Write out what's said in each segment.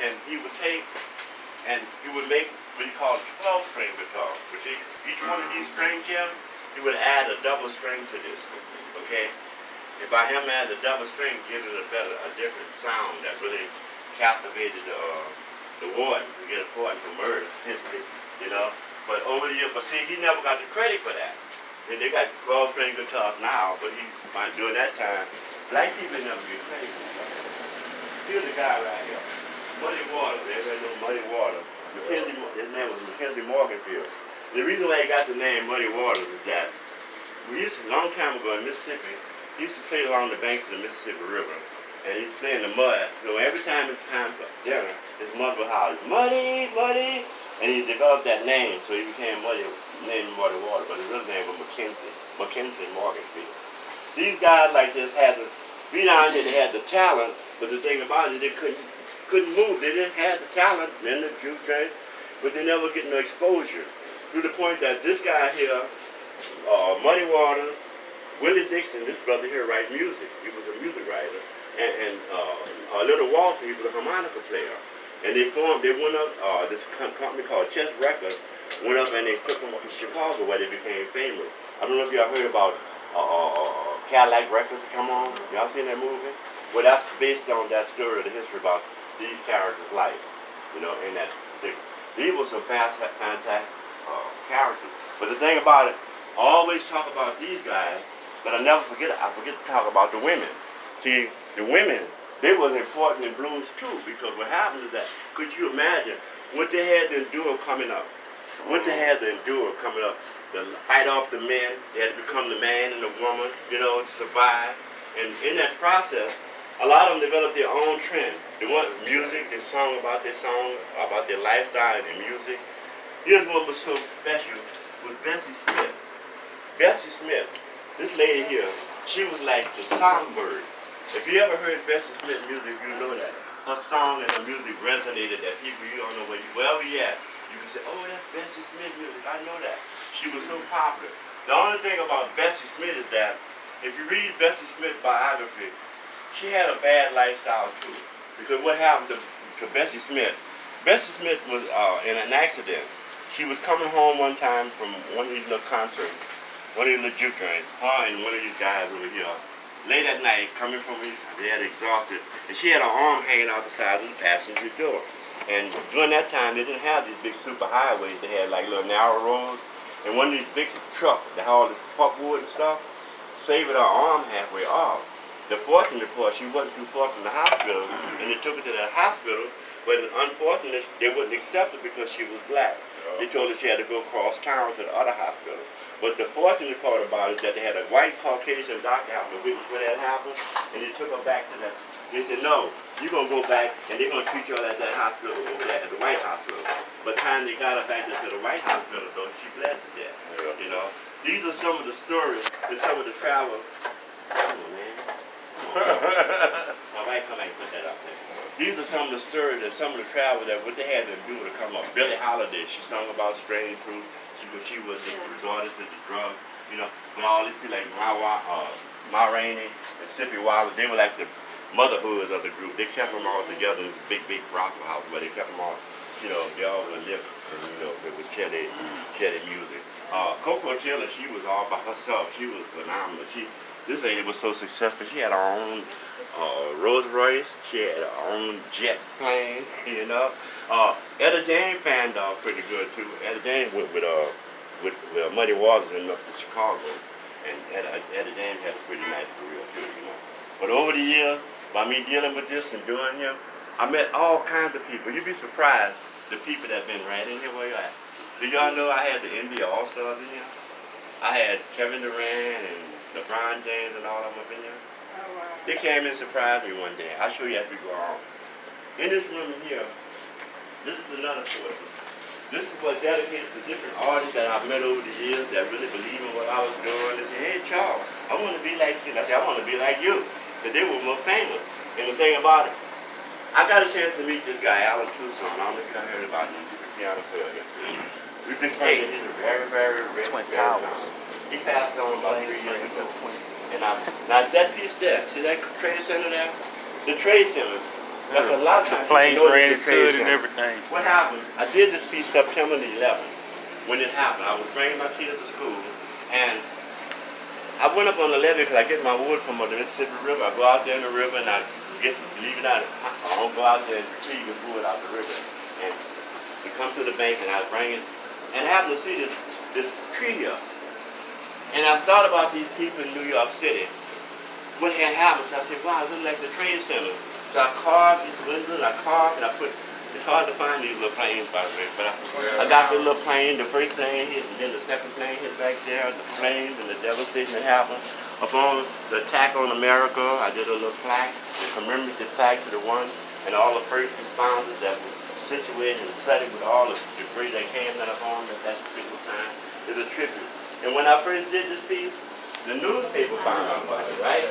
and he would take and he would make what he called 12-string guitar, which each one of these strings here, he would add a double string to this, okay? And by him adding a double string, gives it a different sound that really captivated the warden to get a pardon for murder, you know? But over the years, but see, he never got the credit for that. And they got 12-string guitars now, but during that time, black people never get credit for that. Here's the guy right here. Muddy Waters, everybody knows Muddy Waters. His name was Mackenzie Morganfield. The reason why he got the name Muddy Waters is that we used to, a long time ago in Mississippi, he used to play along the banks of the Mississippi River. And he used to play in the mud. So every time it's time for dinner, his mother would holler, Muddy, Muddy. And he developed that name, so he became Muddy Waters, but his other name was Mackenzie Morganfield. These guys like this had the, be down here, they had the talent, but the thing about it, they couldn't move. They didn't have the talent in the juke joint, but they never get no exposure. To the point that this guy here, Muddy Waters, Willie Dixon, this brother here, write music. He was a music writer. And Little Walter, he was a harmonica player. And they went up, this company called Chess Records, went up and they took them up to Chicago where they became famous. I don't know if y'all heard about Cadillac Records come on. Y'all seen that movie? Well, that's based on that story of the history about these characters' life, you know, and that these were some fantastic characters. But the thing about it, I always talk about these guys, but I forget to talk about the women. See, the women, they was important in blues too, because what happens is that, could you imagine what they had to endure coming up? What they had to endure coming up, to fight off the men, they had to become the man and the woman, you know, to survive. And in that process, a lot of them developed their own trend. They want music, they sung about their lifestyle and their music. Here's one was so special, was Bessie Smith. Bessie Smith, this lady here, she was like the songbird. If you ever heard Bessie Smith music, you know that. Her song and her music resonated that people you don't know wherever you at, you can say, oh, that's Bessie Smith music, I know that. She was so popular. The only thing about Bessie Smith is that, if you read Bessie Smith's biography, she had a bad lifestyle too. Because what happened to Bessie Smith? Bessie Smith was in an accident. She was coming home one time from one of these little concerts, one of these little juke joints, her and one of these guys over here. Late at night, coming from they had exhausted, and she had her arm hanging out the side of the passenger door. And during that time, they didn't have these big super highways. They had like little narrow roads, and one of these big trucks that hauled this pulpwood and stuff, saved her arm halfway off. The fortunate part, she wasn't too far from the hospital, and they took her to that hospital, but unfortunately, they wouldn't accept her because she was black. They told her she had to go across town to the other hospital. But the fortunate part about it is that they had a white Caucasian doctor out to witness where that happened, and they took her back to that. They said, no, you're going to go back, and they're going to treat you at that hospital over there, at the white hospital. By the time they got her back to the white hospital, though, she bled to death, you know. These are some of the stories and some of the travel. Come on, man. My wife come back and put that up there. These are some of the stories and some of the travel that what they had to do to come up. Billie Holiday, she sung about strange fruit. She was resorted to the drug, you know. But all these people like Ma Rainey and Sippy Wallace, they were like the motherhoods of the group. They kept them all together in this big Rockville house where they kept them all, you know, they all would live, you know, with Chetty music. Coco Taylor, she was all by herself. She was phenomenal. This lady was so successful. She had her own Rolls Royce. She had her own jet plane, you know. Etta James fanned pretty good too. Etta James went with Muddy Waters and up to Chicago, and Etta James had a pretty nice career too, you know. But over the years, by me dealing with this and doing him, I met all kinds of people. You'd be surprised the people that been right in here where you at. Do y'all know I had the NBA All-Stars in here? I had Kevin Durant and LeBron James and all of them up in here. Oh, wow. They came and surprised me one day. I'll show you as we go on. In this room here, this is another story. This is what dedicated to different artists that I've met over the years that really believe in what I was doing. They say, hey Charles, I want to be like you. And I said, I want to be like you. Because they were more famous. And the thing about it, I got a chance to meet this guy, Alan Tucson. I don't know if you heard about him. He's a piano player. We've been friends. He's a very rich. Twin Towers. He passed on about 3 years ago. And now that piece there, see that trade center there? The trade center, Because a lot of times Planes people know ran it's a into trade it and center. everything. What happened? I did this piece September the 11th. When it happened, I was bringing my kids to school, and I went up on the levee because I get my wood from the Mississippi River. I go out there in the river and I leave it out. I don't go out there and retrieve the wood out the river. And we come to the bank and I bring it, and I happen to see this tree here. And I thought about these people in New York City. What had happened? So I said, wow, it looks like the trade center. So I carved these windows, and I carved, and I put. It's hard to find these little planes, by the way, but I got the little plane. The first plane hit, and then the second plane hit back there. The flames and the devastation that happened upon the attack on America. I did a little plaque, the commemorative plaque to the one, and all the first responders that were situated and studied with all the debris that came down upon them at that particular time. It's a tribute. And when I first did this piece, the newspaper found out about it, right?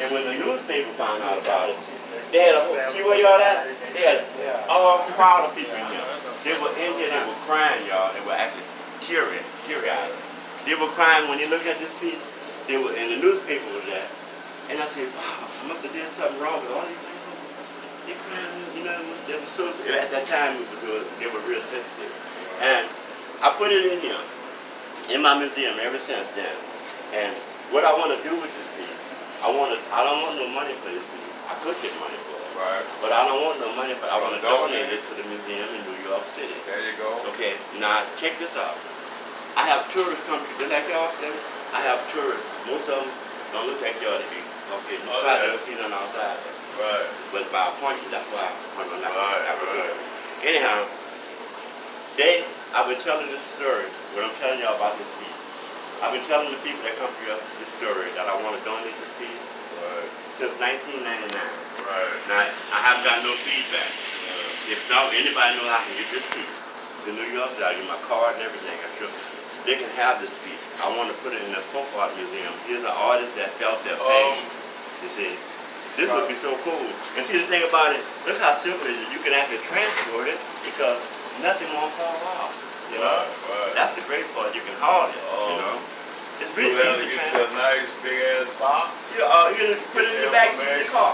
And when the newspaper found out about it, they had a whole, see where y'all at? They had all crowd of people in here. They were in here, they were crying, y'all. They were actually teary-eyed. They were crying when you look at this piece. They were, and the newspaper was there. And I said, wow, I must have did something wrong with all these people. They crying, you know, they were so, at that time they were real sensitive. And I put it in here, in my museum ever since then. And what I want to do with this piece, I don't want no money for this piece. I could get money for it. Right. But I don't want no money for it. I want to donate it to the museum in New York City. There you go. Okay, now check this out. I have tourists come, just like y'all said, I have tourists. Most of them don't look like y'all to be. Okay, you try to see them outside. Right. But by appointment, that's why I'm not. Right. Anyhow, I've been telling this story, what I'm telling y'all about this piece. I've been telling the people that come here this story that I want to donate this piece since 1999. Right. Now, I haven't got no feedback. If anybody knows I can get this piece to New York City, I'll give my card and everything. I'm sure they can have this piece. I want to put it in the folk art museum. Here's an artist that felt their pain. You see, this would be so cool. And see, the thing about it, look how simple it is. You can actually transport it because nothing won't fall off. You know? Right. That's the great part. You can haul it. You know? It's really easy to get transport. a nice big ass box. Yeah, you can put it in the back seat of your car.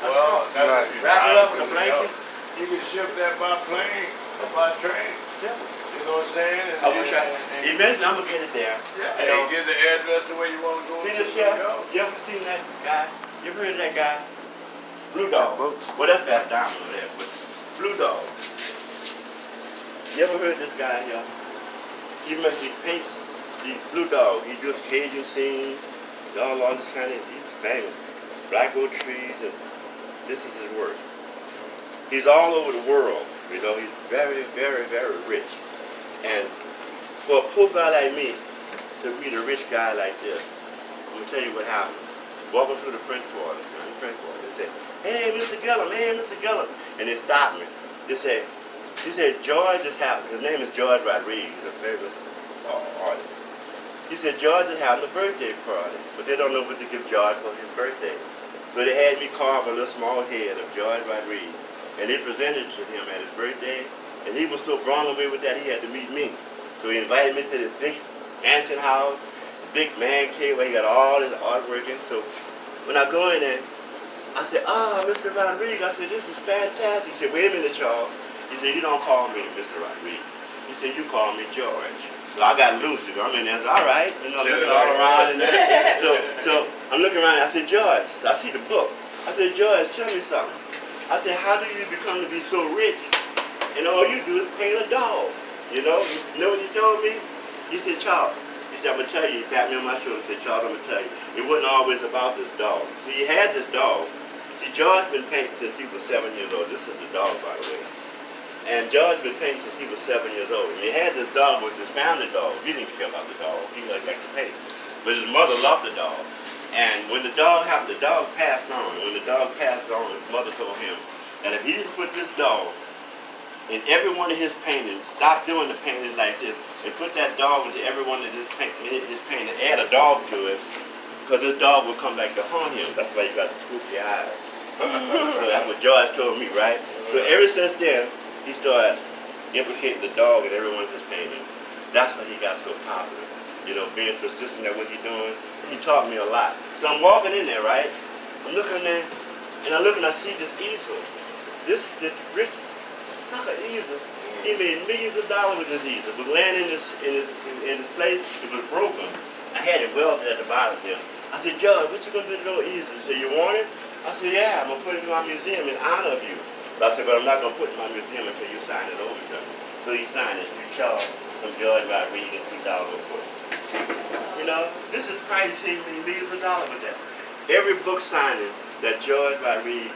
Well, Right. Wrap it up with a blanket. You can ship that by plane or by train. Yeah. You know what I'm saying? I wish eventually I'm gonna get it there. Yeah, You know? and get the address the way you want to go. See this chef? You ever seen that guy? You ever heard of that guy? Blue Dog. Well, that's that diamond over there, but Blue Dog. You ever heard of this guy here? He paints these blue dogs. He does Cajun scenes, all this kind of, he's famous. Black oak trees, and this is his work. He's all over the world, you know, he's very, very, very rich. And for a poor guy like me to meet a rich guy like this, I'm gonna tell you what happened. Walking through the French Quarter, they said, hey, Mr. Gillum, and they stopped me. He said, George just happened, his name is George Rodriguez, he's a famous artist. He said, George is having a birthday party, but they don't know what to give George for his birthday. So they had me carve a little small head of George Rodriguez, and they presented it to him at his birthday, and he was so blown away with that he had to meet me. So he invited me to this big mansion house, big man cave where he got all this artwork in. So when I go in there, I said, Mr. Rodriguez, I said, this is fantastic. He said, wait a minute, Charles. He said, you don't call me Mr. Rodriguez. He said, you call me George. So I got loose. I'm in there. I said, all right. You know, looking all around in there. So I'm looking around. I said, George, I see the book. I said, George, tell me something. I said, how do you become to be so rich? And all you do is paint a dog. You know what he told me? He said, Charles, he said, I'm going to tell you. He patted me on my shoulder. He said, Charles, I'm going to tell you. It wasn't always about this dog. See, he had this dog. See, George been painting since he was 7 years old. This is the dog, by the way. And George been painting since he was 7 years old. And he had this dog, which was his family dog. He didn't care about the dog. He liked to paint. But his mother loved the dog. And when the dog happened, the dog passed on. And when the dog passed on, his mother told him that if he didn't put this dog in every one of his paintings, stop doing the paintings like this, and put that dog into every one of his paintings, add a dog to it, because this dog will come back to haunt him. That's why you got the spooky eyes. So that's what George told me, right? So ever since then, he started implicating the dog in every one of his paintings. That's why he got so popular. You know, being persistent at what he's doing. He taught me a lot. So I'm walking in there, right? I'm looking there, and I look and I see this easel. this rich took an easel. He made millions of dollars with this easel. It was laying in his place. It was broken. I had it welded at the bottom here. I said, Judge, what you gonna do to those easels? He said, you want it? I said, yeah, I'm gonna put it in my museum in honor of you. But I said, but I'm not gonna put it in my museum until you sign it over to me. So he signed it to Charles from Judge Rodriguez in 2004. You know, this is price saving me millions of dollars with that. Every book signing that George Rodriguez,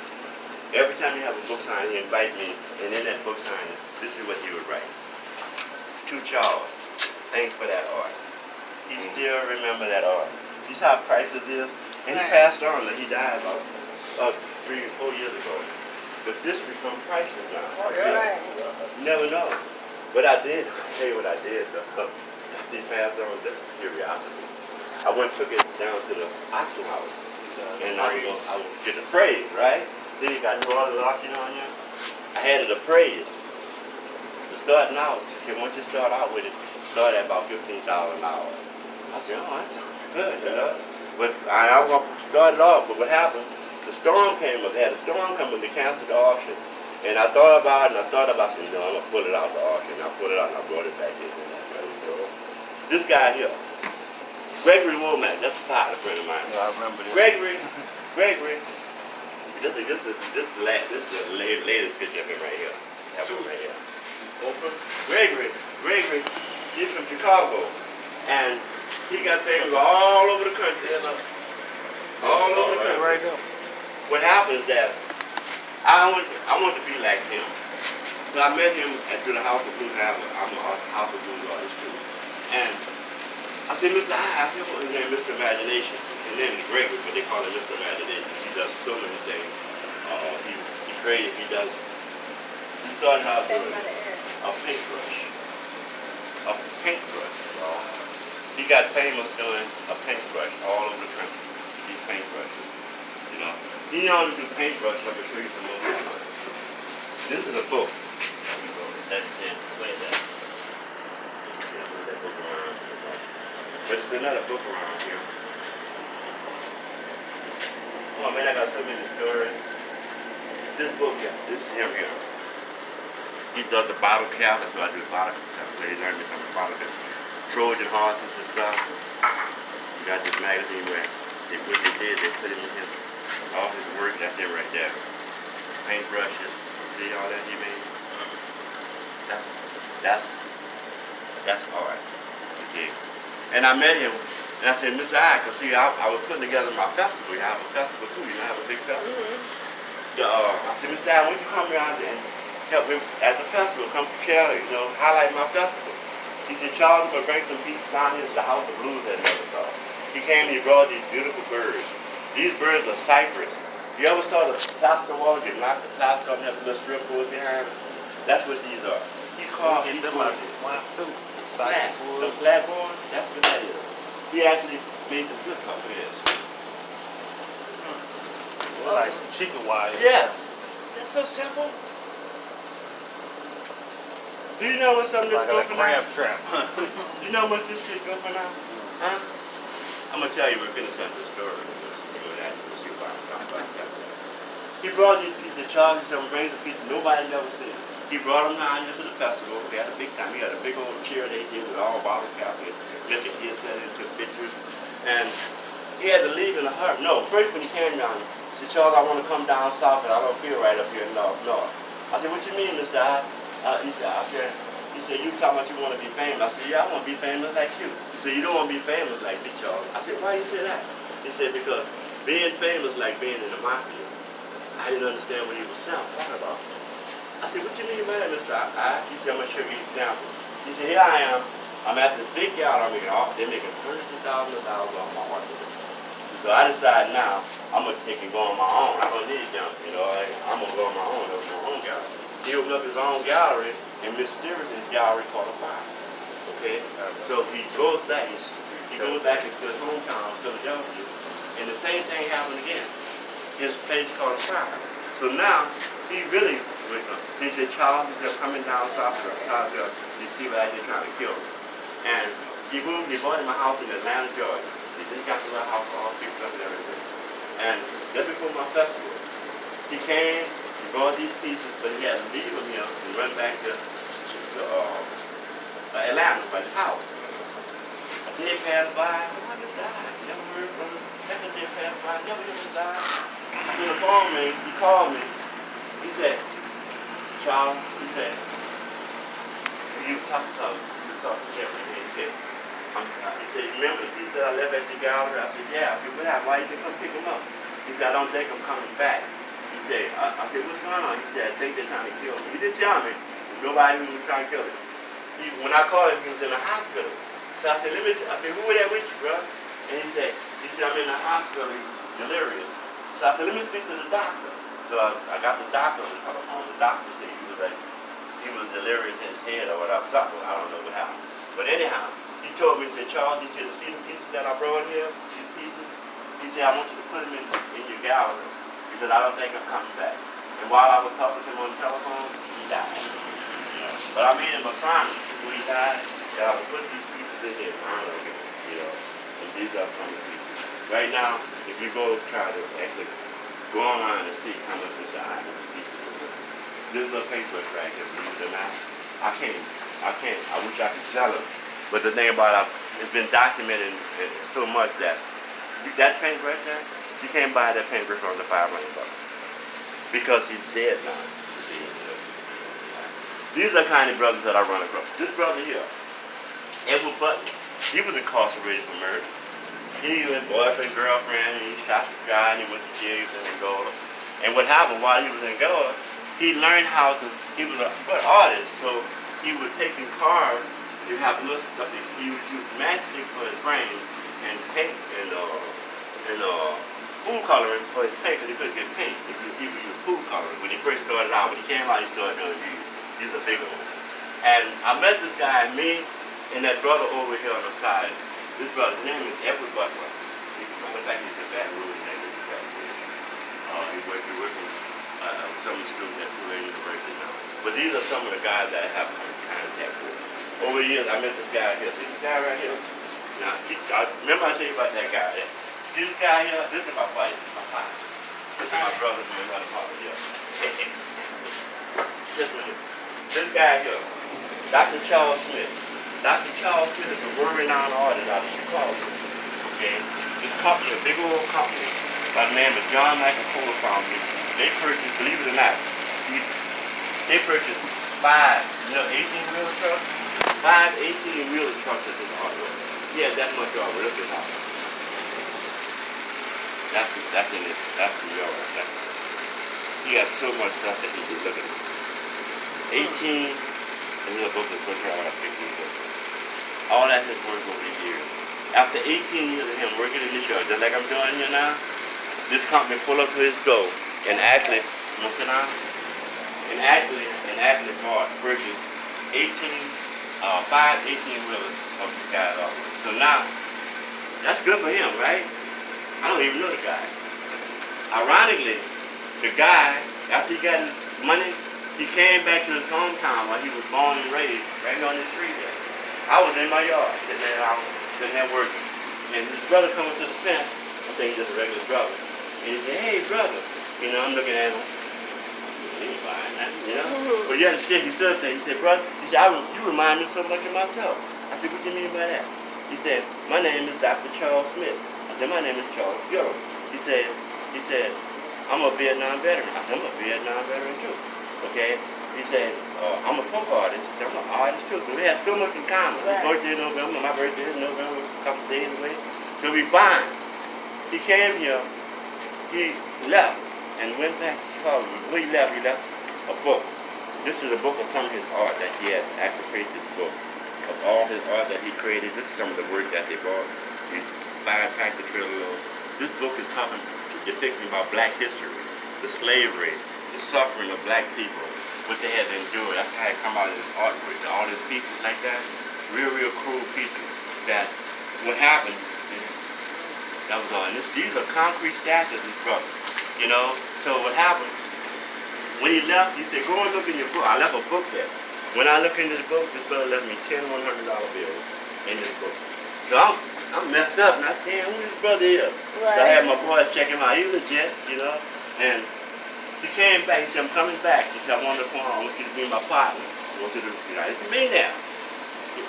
every time he have a book signing, he invite me, and in that book signing, this is what he would write. To Charles, thanks for that art. He still remember that art. You see how priceless it is? And he passed on, he died about 3 or 4 years ago. But this become priceless now. Oh, yeah. You never know. But I did, I'll tell you what I did though. He passed on, that's a curiosity. I went and took it down to the auction house. And I was getting appraised, right? See, you got all the auction on you. I had it appraised. Starting out, she said, once you start out with it, start at about $15,000 an hour. I said, oh, that sounds good, you know. But I was going to start it off, but what happened? The storm came up, they had a storm come up, they canceled the auction. And I thought about it, I said, no, I'm going to pull it out the auction. I pulled it out and I brought it back in. So, this guy here, Gregory Womack, that's a pilot friend of mine. Yeah, I remember this. Gregory, this is the latest picture of him right here. That one right here. Open. Gregory, he's from Chicago, and he got things all over the country. All over the country. Right there. What happened is that I want to be like him. So I met him at the House of Blues. I'm a House of Blues artist too. And I said, Mr. I said, well, his name is Mr. Imagination. His name is Gregory, but they call him Mr. Imagination. He does so many things. He's creative, he started out doing a paintbrush. He got famous doing a paintbrush all over the country. These paintbrushes, you know. He knows to do paintbrush. I'm gonna show you some more. This is a book. That's it. Wait that. That book around. But there's another book around here. Oh man, I got so many stories. This book, yeah, this is him here. He does the bottle cap, that's what I do the bottle cap. Where he learned me some bottle cap. Trojan horses and stuff. We got this magazine where what they did, they put him in here. All his work, that's it right there. Paintbrushes, see all that he made? That's art, you see. And I met him, and I said, Mr. I, cause see, I was putting together my festival. You have a festival too, you know, have a big festival. I said, Mr. I, why don't you come around and help me at the festival, come share, you know, highlight my festival. He said, Charles, we're going to bring some pieces down here to the House of Blues that I never saw. He came and he brought these beautiful birds. These birds are cypress. You ever saw the plaster wall, you knock the plaster up and have a little strip wood behind it? That's what these are. He carved these them wood. like the slap too. Slab. The slab boards, that's what that is. He actually made this good cover this. Like some chicken wire. Yes. That's so simple. Do you know what some of this Like go a for crab now? trap. You know what this shit go for now? Huh? I'm gonna tell you we're gonna send this story. We'll see what I'm talking about. He brought these pieces of Charles, he said, bring the pieces nobody never seen. He brought them down here to the festival. We had a big time. He had a big old chair they did with all bottle cap in. Let the kids set in, took pictures. And he had to leave in a hurry. No, first when he came down, he said, Charles, I want to come down south, but I don't feel right up here in north. I said, what you mean, Mr. I? He said, you talking about you want to be famous. I said, yeah, I want to be famous like you. He said, you don't want to be famous like me, Charles. I said, why you say that? He said, because being famous like being in the mafia. I didn't understand what he was saying. What about? I said, what you mean by that, Mr. I? He said, I'm going to show you an example. He said, here I am. I'm at this big gallery. They're making hundreds of thousands of dollars off my art. So I decided now, I'm going to take and go on my own. I don't need junk, you know. I'm going to go on my own, open my own gallery. He opened up his own gallery in Mysterious Gallery called a Fire. Okay? So he goes back into his hometown, Philadelphia, and the same thing happened again. His place called a Fire. So now, he really went up. So he said, Charles, he said, coming down south, Charles, these people out there trying to kill me. And he bought him a house in Atlanta, Georgia. He just got to the house all fixed up and everything. And just before my festival, he came, he brought these pieces, but he had to leave them here and run back to Atlanta by his house. A day passed by, what is that? Never heard from him. Second day passed by, never heard from him. So the phone man, he called me. He said, Charles, he said, you was talking to him. He said, remember the piece that I left at your gallery? I said, yeah. I said, what happened? Why you didn't come pick them up? He said, I don't think I'm coming back. He said, I said, what's going on? He said, I think they're trying to kill me. He didn't tell me. Nobody knew he was trying to kill him. When I called him, he was in the hospital. So I said, I said, who was that with you, bro? And he said, I'm in the hospital, delirious. So I said, let me speak to the doctor. So I got the doctor on the telephone. The doctor said he was delirious in his head or whatever. Something, I don't know what happened. But anyhow, he told me, he said, Charles, he said, see the pieces that I brought here? These pieces? He said, I want you to put them in your gallery. He said, I don't think I'm coming back. And while I was talking to him on the telephone, he died. But I made him a sign when he died that I would put these pieces in here and honor him, and these are some of the pieces. Right now, if you go try to actually go online and see how much this item pieces are worth. This little paintbrush right here, believe it or not, I wish I could sell it. But the thing about it, it's been documented so much that paintbrush there, you can't buy that paintbrush for under $500 because he's dead now. You see, these are the kind of brothers that I run across. This brother here, Edward Button, he was incarcerated for murder. He was boyfriend, girlfriend, and he shot the guy, and he went to jail in Angola. And what happened while he was in Angola, he learned how to, he was an artist, so he would take in cars, he'd have little stuff, he would use mastic for his brain, and paint, and food coloring for his paint, because he couldn't get paint. He would use food coloring. When he first started out, when he came out, he started doing these are bigger ones. And I met this guy, me, and that brother over here on the side. This brother's name is Edward Butler. In fact, he's a bad rude name. He's working with some of the students at Tulane University now. But these are some of the guys that I have contact with. Over the years, I met this guy here. See this guy right here? Now, remember I told you about that guy there? See this guy here? This is my buddy, my father. This is my brother doing my father here. This guy here, Dr. Charles Smith. Dr. Charles Smith is a world-renowned artist out of Chicago. Okay? This company, a big old company, by the name of John Michael Kohler Foundation, they purchased, believe it or not, they purchased 5 18-wheeler trucks, 5 18-wheeler trucks at this artwork. Yeah, that much artwork. Look at that. That's in it. That's New York. He has so much stuff that he did. Look at it. 18, and he'll book the switcher out of 15 books. All that his work over the years. After 18 years of him working in the show, just like I'm doing here now, this company pulled up to his door and actually, bought, purchased 5 18-wheelers of this guy's artwork. So now, that's good for him, right? I don't even know the guy. Ironically, the guy, after he got his money, he came back to his hometown where he was born and raised, right here on this street there. I was in my yard, sitting there working. And his brother coming to the fence, I think he's just a regular brother. And he said, hey brother, I'm looking at him. He ain't buying nothing, But yeah, he stood there, he said, brother, you remind me so much of myself. I said, what do you mean by that? He said, my name is Dr. Charles Smith. I said, my name is Charles Bureau. He said, I'm a Vietnam veteran. I said, I'm a Vietnam veteran too. Okay? He said, I'm a folk artist. He said, I'm an artist too. So we had so much in common. His birthday in November, my birthday in November, a couple of days away. So we bond. He came here, he left and went back to Chicago. When he left a book. This is a book of some of his art that he had actually created this book. Of all his art that he created, this is some of the work that they bought. These 5 tractor trailers. This book is depicting about black history, the slavery, the suffering of black people, what they had to endure. That's how it come out in his artwork. All these pieces like that, real cruel pieces. That what happened, that was all. And these are concrete statues, these brothers. So what happened, when he left, he said, go and look in your book. I left a book there. When I look into the book, this brother left me 10 $100 bills in this book. So I'm messed up, damn, who this brother is? Right. So I had my boys check him out. He was legit, And He came back. He said, I'm coming back. He said, I'm on the phone. I want you to be my partner. I want you to, I didn't mean that. I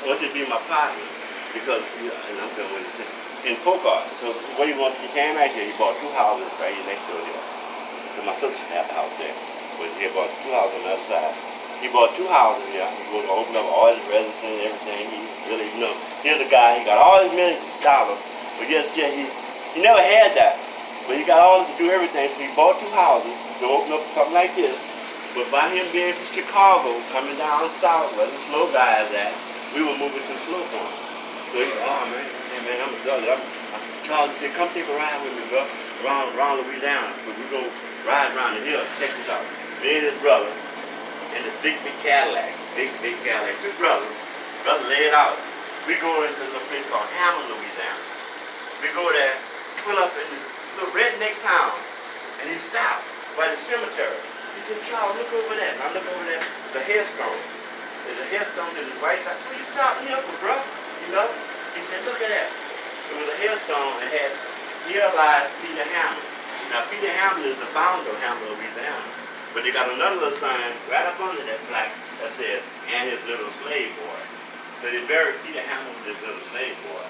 want you to be my partner because, and I'm going with it in Pocahontas. So what he wants, he came back here. He bought 2 houses right here next door here. So my sister had a house there, but he bought 2 houses on the other side. He bought 2 houses here. He was going to open up all his residence and everything. He really, here's a guy. He got all his $1 million, but yes, yeah, he never had that. But he got all this to do everything. So he bought 2 houses to open up something like this. But by him being from Chicago, coming down south where the slow guy is at, we were moving to slow farm. So he said, oh man, I'm a soldier. Charles said, come take a ride with me, bro. Around Louisiana. So we're going to ride around the hill. Check this out. Me and his brother in the big Cadillac. Big Cadillac. 2 brothers. Brother laid out. We go into a place called Hammond, Louisiana. We go there, pull up in this little redneck town, and he stopped by the cemetery. He said, Charles, look over there. And I look over there, there's a headstone. There's a headstone to his wife. I said, what you stopping here for, bro? You know? He said, look at that. It was a headstone that had, here lies Peter Hammond. Now, Peter Hammond is the founder of Hammond, Louisiana. But they got another little sign right up under that plaque that said, and his little slave boy. So they buried Peter Hammond with his little slave boy.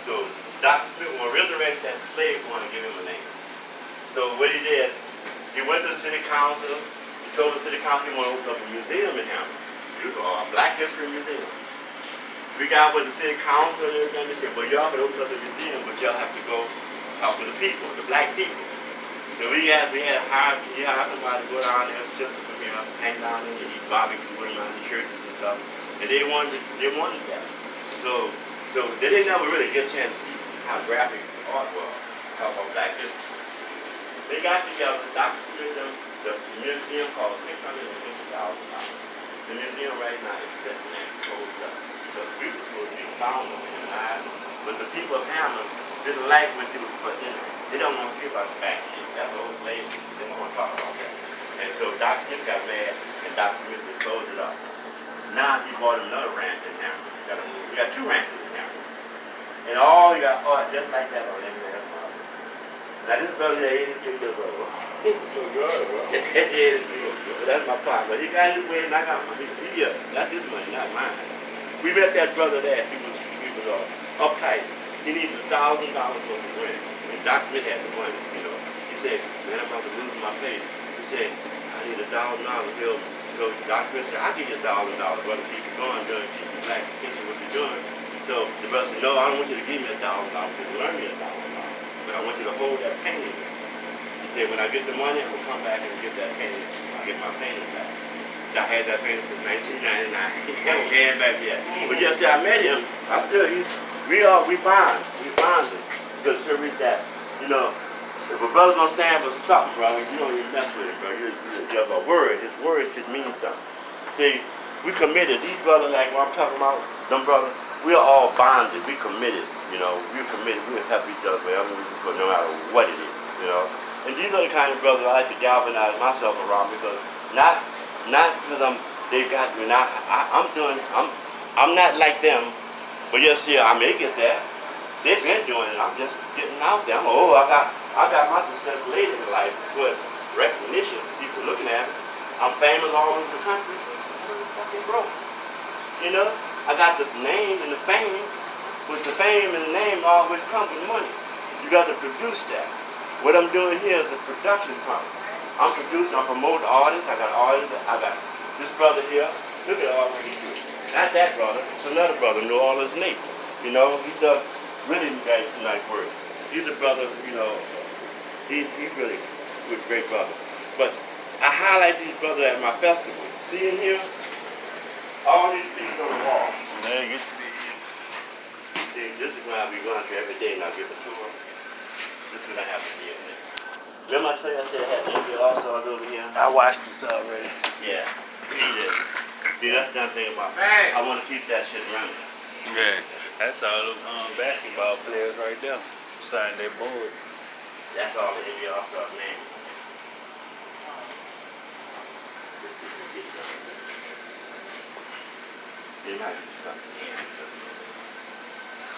So Dr. Smith will resurrect that slave boy and give him a name. So what he did, he went to the city council. He told the city council he wanted to open up a museum in Hammond. A Black History Museum. We got with the city council and everything. They said, well, y'all can open up the museum, but y'all have to go talk to the people, the black people. So we had hired somebody to go down there, sister from here, hang down there, and eat barbecue with them around the churches and stuff. And they wanted that. So they didn't ever really get a chance to see how graphic the art was, how Black history. They got together, Dr. Smith, the museum cost $650,000. The museum right now is sitting there closed up. Because we were supposed to be found on the island. But the people of Hammond didn't like what they were putting in there. They don't want to hear about the back shit. That's old slave shit. They don't want to talk about that. And so Dr. Smith got mad and Dr. Smith just closed it up. Now he bought another ranch in Hammond. We got 2 ranches in Hammond. And all you got art just like that on every last one. Now this brother here, 83 years old. That's my partner. He got his way and I got mine. That's his money, not mine. We met that brother there. He was uptight. He needed $1,000 for the rent. And Dr. Smith had the money, He said, man, I'm about to lose my place. He said, I need $1,000 to build. So Dr. Smith said, I'll give you $1,000, brother, keep it going, keep it black, continue what you're doing. So the brother said, no, I don't want you to give me $1,000 to learn me $1,000. But I want you to hold that painting. He said, when I get the money, I'm going to come back and get that painting. I'll get my painting back. I had that painting since 1999. He never came back yet. But yes, I met him. We bonded. Because to read that, if a brother's gonna stand for something, bro, you don't even mess with it, bro. You have a word. His word should mean something. See, we committed. These brothers, like what I'm talking about, them brothers, we are all bonded. We committed. We're committed. We'll help each other wherever we can put, no matter what it is. And these are the kind of brothers I like to galvanize myself around because not because they got me. I'm not like them, but yes, yeah, I may get there. They've been doing it. I'm just getting out there. I got my success late in life, but recognition, people looking at me. I'm famous all over the country. I'm fucking broke. I got the name and the fame, but the fame and the name always come with money. You got to produce that. What I'm doing here is a production company. I'm producing, I'm promoting artists. I got this brother here. Look at all what he do. Not that brother, it's another brother, New Orleans Nate. He does really nice work. He's a brother, he's really a great brother. But I highlight these brothers at my festival. See in here? All these pieces on the wall. Man, See, this is when I be going through every day and I give a tour. This is what I have to be in there. Remember I told you I said I had India also over here? I watched this already. Yeah, we need it. See, that's another thing about it. I want to keep that shit running. Yeah, that's all them basketball players right there. Signing their board. That's all the India also name. Let's see if we get done. They might do something here.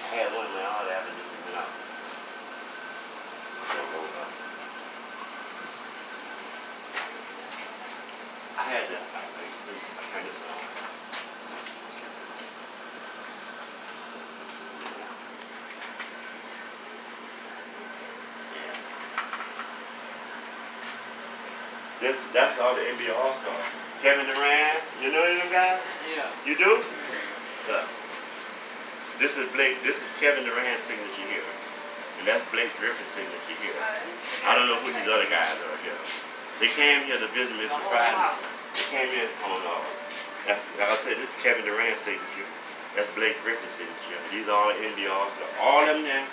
I had one man, all that, but this is not. So, had to, I turn this on. Yeah. That's all the NBA All-Stars. Kevin Durant, you know any of them guys? Yeah. You do? Yeah. This is Kevin Durant's signature here. And that's Blake Griffin's signature here. I don't know who these other guys are here. They came here to visit Mr. Friday. They came here on, like I said, this is Kevin Durant's signature. That's Blake Griffin's signature. These are all NBA All-Stars. All of them there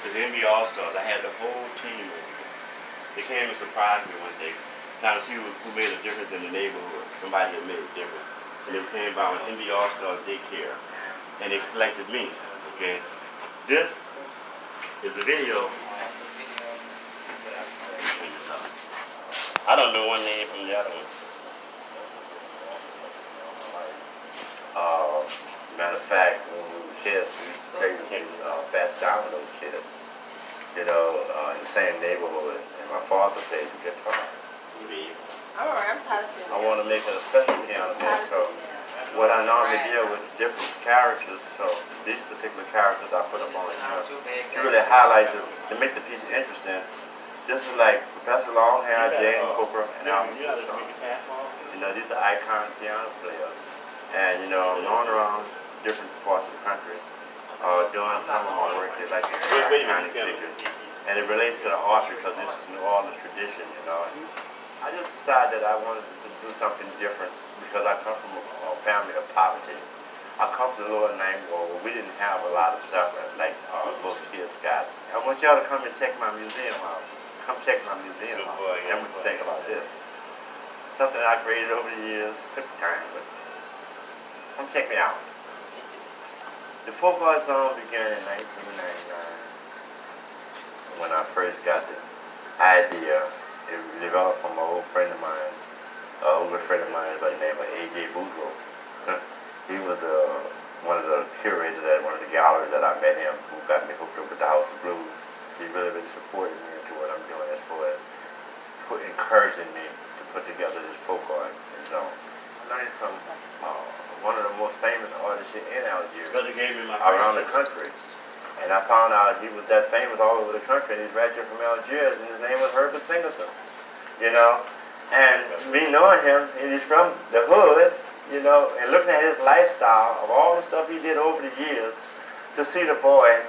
is NBA All-Stars. I had the whole team over here. They came and surprised me one day, trying to see who made a difference in the neighborhood. Somebody that made a difference. And they came by an NBA All-Stars daycare, and they selected me. Okay, this is the video. I don't know one name from the other one. Matter of fact, when we were kids, we used to play with fast down with those kids. You know, in the same neighborhood, and my father played the guitar. I want to make it a special piano man, so what I normally deal with different characters, so these particular characters I put them on here to really highlight, to make the piece interesting. This is like Professor Longhair, Jane Cooper, and Alvin Toussaint. You know, these are icon piano players. And, you know, I'm going around different parts of the country, doing some of my work here, like iconic figures. And it relates to the art because this is New Orleans tradition, you know. I just decided that I wanted to do something different because I come from a family of poverty. I come from the lower Nango where we didn't have a lot of stuff like most kids got. I want y'all to come and check my museum out. Come check my museum out. And what you think about this. Something I created over the years. Took time, but come check me out. The Folk Art Zone began in 1999 when I first got the idea. It developed from an old friend of mine, by the name of A.J. Boudreaux. He was one of the curators at one of the galleries that I met him, who got me hooked up with the House of Blues. He really supported me into what I'm doing as far as encouraging me to put together this folk art zone. I learned from one of the most famous artists here in Algeria, around the country. And I found out he was that famous all over the country, and he's right here from Algiers, and his name was Herbert Singleton, you know. And me knowing him, and he's from the hood, you know, and looking at his lifestyle of all the stuff he did over the years, to see the boy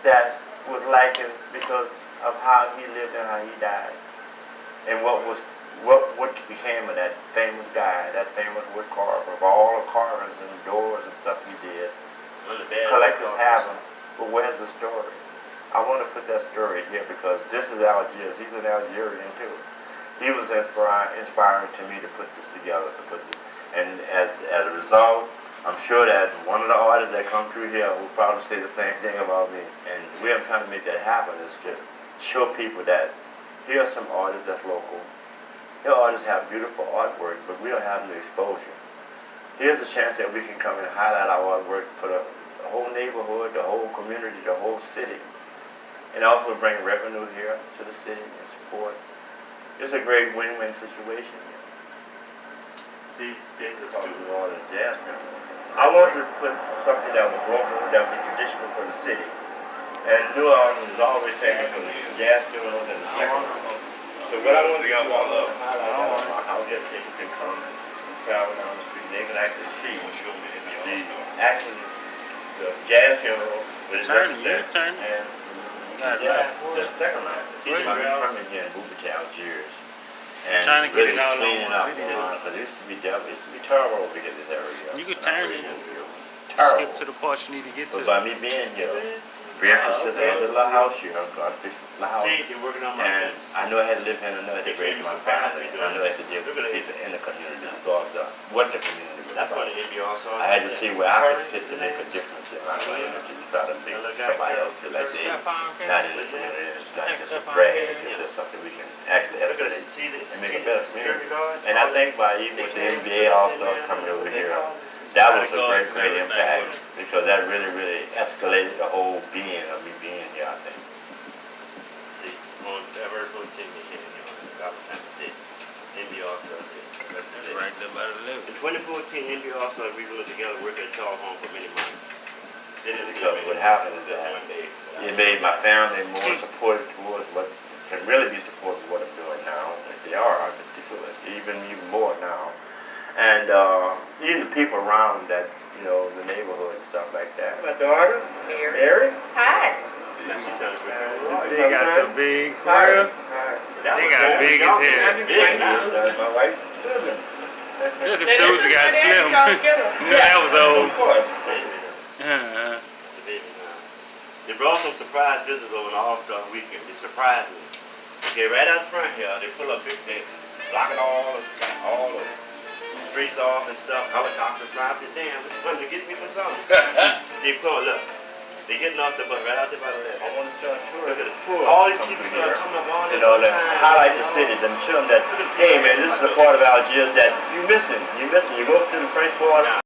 that was like him because of how he lived and how he died, and what became of that famous guy, that famous wood carver, of all the carvings and doors and stuff he did. Collectors have them. But where's the story? I want to put that story here because this is Algiers. He's an Algerian too. He was inspiring to me to put this together. And as a result, I'm sure that one of the artists that come through here will probably say the same thing about me. And the way I'm trying to make that happen is to show people that here are some artists that's local. Here artists have beautiful artwork, but we don't have the exposure. Here's a chance that we can come and highlight our artwork for the whole neighborhood, the whole community, the whole city, and also bring revenue here to the city and support. It's a great win-win situation. See, this is New Orleans jazz now. I wanted to put something that was local, that was traditional for the city. And New Orleans is always famous for the jazz funerals and the second. So what I want to do is highlight I'll get people to come and travel down the street. They can actually see the jazz funeral with its representative and the second line. I'm coming here in Boubaté, Algiers, and trying to get really it all cleaning on up video. because it used to be terrible over here in this area. You could turn it. Terrible. Skip to the part you need to get But to. by me being here, being considered a little house here, God fixed my house. See, they're working on my And fence. I know I had to live here, and I know I had to raise my family, and I know I had to deal with the people in the community, regardless of what the community was That's about. one of the NBA All-Stars. I had to see where I could fit to make a difference in my community, to try to make somebody else feel like they're not in the community. It's not just a drag, it's just something we can actually Look at escalate this. See this? and make See a the better security community. guards? And I think by even with the NBA All-Stars coming over here, that was a great impact, because that really escalated the whole being of me being here, I think. See, on that verse 14, they came here. God was trying to NBA All-Stars. That's right there by the lake. In 2014, India also we were together working at Charles Home for many months. Then it Because what happened is that one day. it made my family more supportive towards what can really be supportive of what I'm doing now. Like they are, even more now. And even the people around that, you know, the neighborhood and stuff like that. My daughter, Mary. Hi. Now she turns around. They got some big, for real. They got big as hell. Big now. That's my wife, Susan. Look at Susie got slim. You know that was old. Of course. Uh-huh. The baby now. They brought some surprise visitors over an All-Star weekend. They surprised me. Okay, right out front here, they pull up big thing, blocking all the streets off and stuff. Helicopter flies. I said, damn, this one to get me for something. They come, look. They getting off the bus right out there by the left. I want to show a tour. Look at it. Tour All these come people through start here. coming up all You that know, one to time. highlight the city, them show them that, hey man, this is a part of Algiers that you're missing. You're missing. You go up to the French Quarter.